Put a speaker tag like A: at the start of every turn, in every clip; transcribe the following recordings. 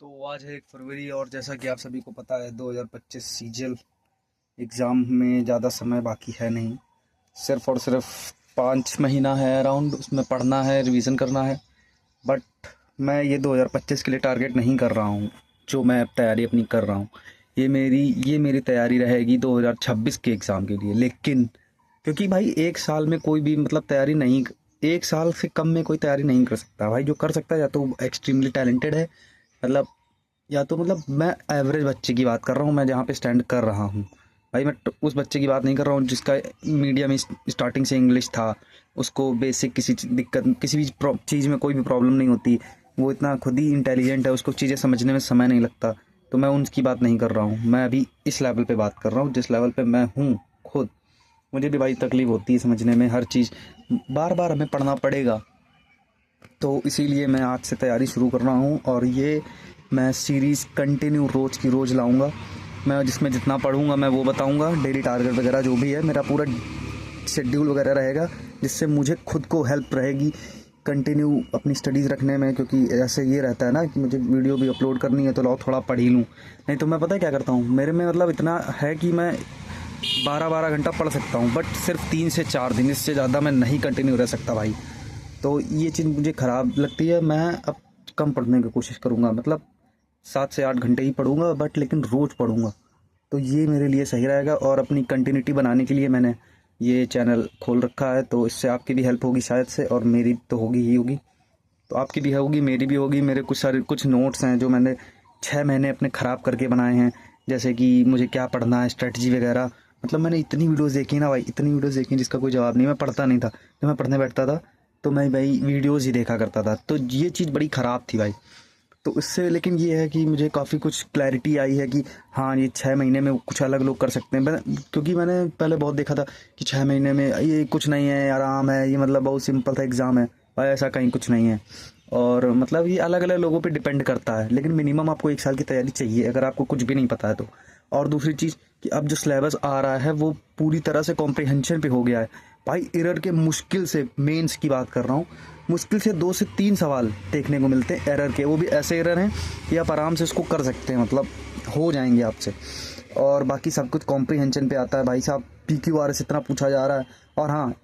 A: तो आज है 1 फरवरी और जैसा कि आप सभी को पता है 2025 सीजीएल एग्ज़ाम में ज़्यादा समय बाकी है नहीं। सिर्फ और सिर्फ 5 महीना है अराउंड, उसमें पढ़ना है, रिवीजन करना है। बट मैं ये 2025 के लिए टारगेट नहीं कर रहा हूँ। जो मैं तैयारी अपनी कर रहा हूँ ये मेरी तैयारी रहेगी 2026 के एग्ज़ाम के लिए। लेकिन क्योंकि भाई एक साल में कोई भी तैयारी नहीं, एक साल से कम में कोई तैयारी नहीं कर सकता भाई। जो कर सकता है या तो एक्सट्रीमली टैलेंटेड है, मतलब या तो मैं एवरेज बच्चे की बात कर रहा हूँ, मैं जहाँ पे स्टैंड कर रहा हूँ भाई। मैं उस बच्चे की बात नहीं कर रहा हूँ जिसका मीडियम स्टार्टिंग से इंग्लिश था, उसको बेसिक किसी दिक्कत किसी भी चीज़ में कोई भी प्रॉब्लम नहीं होती, वो इतना खुद ही इंटेलिजेंट है, उसको चीज़ें समझने में समय नहीं लगता। तो मैं उनकी बात नहीं कर रहा हूँ, मैं अभी इस लेवल पे बात कर रहा हूँ जिस लेवल पे मैं हूँ खुद। मुझे भी भाई तकलीफ़ होती है समझने में, हर चीज़ बार बार हमें पढ़ना पड़ेगा। तो इसीलिए मैं आज से तैयारी शुरू कर रहा हूँ और ये मैं सीरीज़ कंटिन्यू रोज़ की रोज़ लाऊंगा। मैं जिसमें जितना पढ़ूंगा मैं वो बताऊंगा, डेली टारगेट वगैरह जो भी है मेरा पूरा शेड्यूल वगैरह रहेगा, जिससे मुझे खुद को हेल्प रहेगी कंटिन्यू अपनी स्टडीज़ रखने में। क्योंकि ऐसे ये रहता है ना कि मुझे वीडियो भी अपलोड करनी है तो लाओ थोड़ा पढ़ ही लूँ, नहीं तो मैं पता है क्या करता हूँ, मेरे में इतना है कि मैं 12-12 घंटा पढ़ सकता हूँ, बट सिर्फ 3 से 4 दिन, इससे ज़्यादा मैं नहीं कंटिन्यू रह सकता भाई। तो ये चीज़ मुझे ख़राब लगती है। मैं अब कम पढ़ने की कोशिश करूँगा, 7 से 8 घंटे ही पढ़ूँगा, बट लेकिन रोज़ पढ़ूँगा। तो ये मेरे लिए सही रहेगा और अपनी कंटिन्यूटी बनाने के लिए मैंने ये चैनल खोल रखा है। तो इससे आपकी भी हेल्प होगी शायद से, और मेरी तो होगी ही होगी। तो आपकी भी होगी, मेरी भी होगी। मेरे कुछ नोट्स हैं जो मैंने 6 महीने अपने ख़राब करके बनाए हैं, जैसे कि मुझे क्या पढ़ना है, स्ट्रेटजी वगैरह। मैंने इतनी वीडियोज़ देखी ना भाई, इतनी वीडियोज़ देखी जिसका कोई जवाब नहीं। मैं पढ़ता नहीं था, जब मैं पढ़ने बैठता था तो मैं भाई वीडियोज़ ही देखा करता था। तो ये चीज़ बड़ी ख़राब थी भाई। तो इससे लेकिन ये है कि मुझे काफ़ी कुछ क्लैरिटी आई है कि हाँ, ये 6 महीने में कुछ अलग लोग कर सकते हैं। क्योंकि मैंने पहले बहुत देखा था कि 6 महीने में ये कुछ नहीं है, आराम है, ये बहुत सिंपल सा एग्ज़ाम है भाई, ऐसा कहीं कुछ नहीं है। और ये अलग अलग लोगों पे डिपेंड करता है, लेकिन मिनिमम आपको 1 साल की तैयारी चाहिए अगर आपको कुछ भी नहीं पता है तो। और दूसरी चीज़ कि अब जो सिलेबस आ रहा है वो पूरी तरह से कॉम्प्रिहेंशन पे हो गया है भाई। एरर के मुश्किल से, मेंस की बात कर रहा हूँ, मुश्किल से 2 से 3 सवाल देखने को मिलते हैं एरर के। वो भी ऐसे एरर हैं कि आप आराम से इसको कर सकते हैं, हो जाएंगे आपसे। और बाकी सब कुछ कॉम्प्रिहेंशन पे आता है भाई साहब। PQRS इतना पूछा जा रहा है। और हाँ,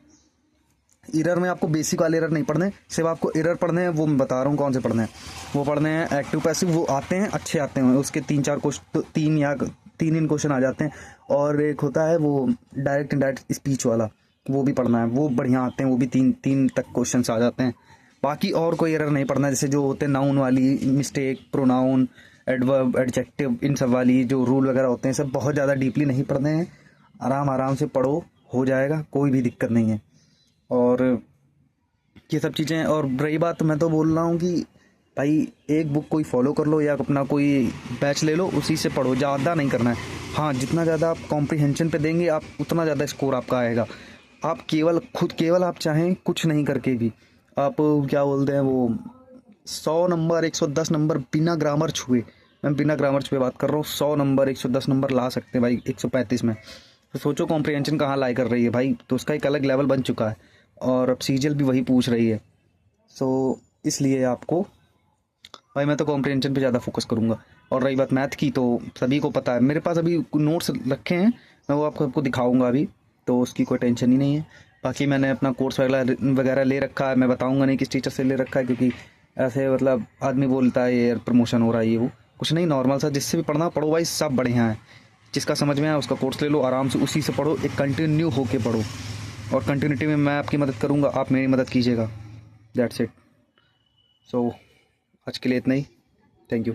A: एरर में आपको बेसिक वाले एरर नहीं पढ़ने, सिर्फ आपको एरर पढ़ने हैं। वो मैं बता रहा हूँ कौन से पढ़ने हैं। वो पढ़ने हैं एक्टिव पैसिव, वो आते हैं, अच्छे आते हैं उसके 3-4 क्वेश्चन, 3 क्वेश्चन आ जाते हैं। और एक होता है वो डायरेक्ट इनडायरेक्ट स्पीच वाला, वो भी पढ़ना है, वो बढ़िया आते हैं, वो भी 3 तक क्वेश्चन आ जाते हैं। बाकी और कोई एरर नहीं पढ़ना, जैसे जो होते हैं नाउन वाली मिस्टेक, प्रोनाउन, एडवर्ब, एडजेक्टिव, इन सब वाली जो रूल वगैरह होते हैं, सब बहुत ज़्यादा डीपली नहीं पढ़ने हैं। आराम से पढ़ो, हो जाएगा, कोई भी दिक्कत नहीं है। और ये सब चीज़ें। और रही बात, मैं तो बोल रहा हूँ कि भाई एक बुक कोई फॉलो कर लो या अपना कोई बैच ले लो, उसी से पढ़ो, ज़्यादा नहीं करना है। हाँ, जितना ज़्यादा आप कॉम्प्रिहेंशन पे देंगे आप उतना ज़्यादा स्कोर आपका आएगा। आप केवल आप चाहें कुछ नहीं करके भी आप क्या बोलते हैं वो 100 नंबर, 110 नंबर बिना ग्रामर छुए, मैं बिना ग्रामर छुए बात कर रहा हूँ, 100 नंबर, 110 नंबर ला सकते हैं भाई 135 में। तो सोचो कॉम्प्रिहेंशन कहाँ लाई कर रही है भाई, तो उसका एक अलग लेवल बन चुका है। और अब सीजीएल भी वही पूछ रही है। सो इसलिए आपको भाई, मैं तो कॉम्प्रिहेंशन पे ज़्यादा फोकस करूँगा। और रही बात मैथ की, तो सभी को पता है, मेरे पास अभी नोट्स रखे हैं, मैं वो आपको दिखाऊंगा अभी, तो उसकी कोई टेंशन ही नहीं है। बाकी मैंने अपना कोर्स वगैरह ले रखा है, मैं बताऊंगा नहीं किस टीचर से ले रखा है, क्योंकि ऐसे आदमी बोलता है ये प्रमोशन हो रहा है, ये वो कुछ नहीं, नॉर्मल सा, जिससे भी पढ़ना पढ़ो भाई, सब बढ़िया है। जिसका समझ में आए उसका कोर्स ले लो, आराम से उसी से पढ़ो, एक कंटिन्यू होके पढ़ो। और कंटिन्यूटी में मैं आपकी मदद करूँगा, आप मेरी मदद कीजिएगा। That's it. सो आज के लिए इतना ही। Thank you.